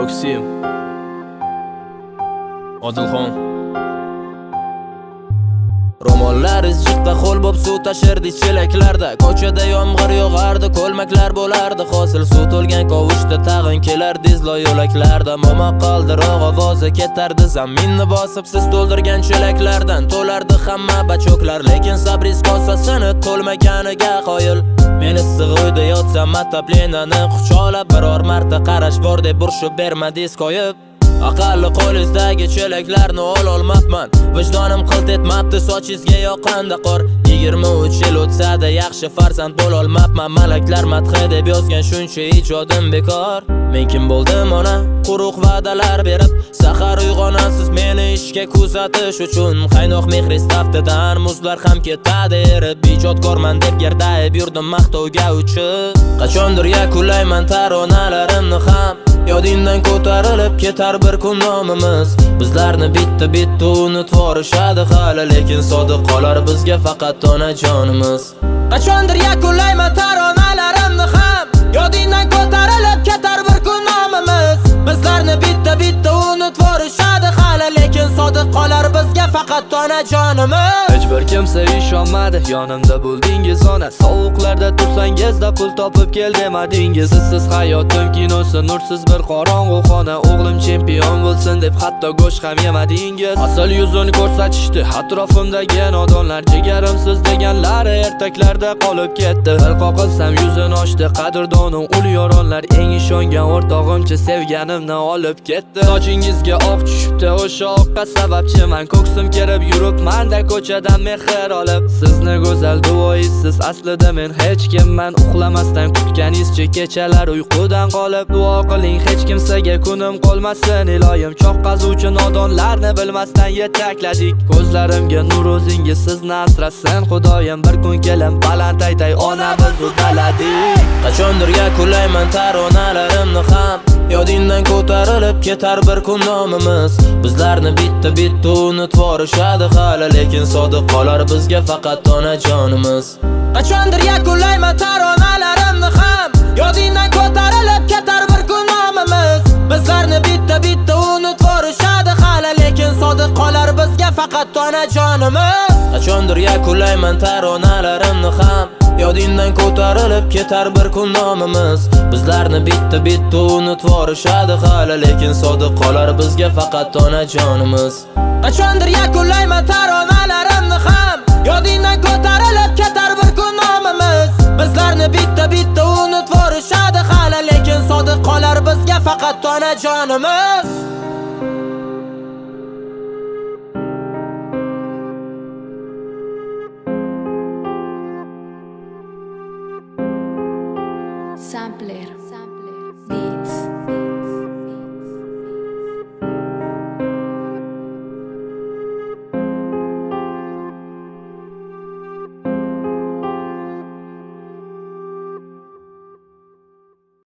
Maksim Odilxon Ro'mollar izjiqda qo'l bo'p suv tashirdik chelaklarda. Ko'chada yomg'ir yog'ardi, ko'lmaklar bo'lardi. Hosil suv to'lgan qovushda tag'in kelar dizlo yo'laklarda. Momo qaldiroq ovozi ketardi zaminni bosib, siz to'ldirgan chelaklardan to'lardi hamma bachoklar. Lekin sabringiz kosasini to'lmaganiga qoyil. Men issiq uyda yotsam mataplenani quchoqlab biror marta qarash bor deb burshib bermadingiz qo'yib. Aqalli qo'lingizdagi chelaklarni ololmabman. Vijdonim qilt etmabdi sochingizga yoqqanda qor. 23 yil o'tsa-da yaxshi farzand bo'lolmabman. Malaklar madhi deb yozgan shuncha ijodim bekor. Men kim bo'ldim ona? Quruq va'dalar berib, sahar uyg'onasiz meni ishga kuzatish uchun. Qaynoq mehringiz taftidan muzlar ham ketadi erib. Ijodkorman deb gerdayib yurdim maqtovga uchib. Qachondir yakunlayman taronalarimni ham. Yodingdan ko'tarilib ketar bir kun nomimiz. Bizlarni bitta unutib yorishadi hali, lekin sodiq qolar bizga faqat onajonimiz. Qachondir yakunlayman taronalarimni ham. Yodingdan ko'tarilib ketar bir kun nomimiz. Bizlarni bitta unutib yorishadi hali, lekin sodiq qolar bizga faqat onajonimiz. Hech bir kimsa ishonmadi, yonimda bo'ldingiz ona. Sovuqlarda tursangizda pul topib kel demadingiz. Siz hayotim kinosi, nursiz bir qorong'u xona. O'g'lim chempion bo'lsin deb hatto go'sht ham yemadingiz. Asl yuzini ko'rsatishdi atrofimdagi nodonlar. Jigarimsiz deganlari ertaklarda qolib ketdi. Bir qoqilsam yuzini ochdi qadrdonim ul yoronlar. Eng ishongan o'rtog'imcha sevganimni olib ketdi. Sochingizga oq tushibdi, o'sha oqqa sababchiman. Ko'ksim kerib yuribman-da ko'chadan mehr olib. Sizni go'zal duoyisiz aslida men hech kimman. Uxlamasdan kutganingizcha kechalar uyqudan qolib. Duo qiling hech kimsaga kunim qolmasin iloyim. Choq qazuvchi nodonlarni bilmasdan yetakladik. Ko'zlarimga nur o'zingiz sizni asrasin xudoyim. Bir kun kelim baland aytay onamiz udaladik. Qachondir yakunlayman taronalarimni ham. Yodingdan ko'tarilib ketar bir kun nomimiz. Bizlarni bitta unutib yorishadi hali, lekin sodiq qolar bizga faqat onajonimiz. Qachondir yakunlayman taronalarimni ham. Yodingdan ko'tarilib ketar bir kun nomimiz. Bizlarni bitta unutib yorishadi hali, lekin sodiq qolar bizga faqat onajonimiz. Qachondir yakunlayman taronalarimni ham. Yodingdan ko'tarilib ketar bir kun nomimiz. Bizlarni bitta unutib yorishadi hali, lekin sodiq qolar bizga faqat onajonimiz. Qachondir yakunlayman taronalarimni ham. Yodingdan ko'tarilib ketar bir kun nomimiz. Bizlarni bitta unutib yorishadi hali, lekin sodiq qolar bizga faqat onajonimiz. Sampler.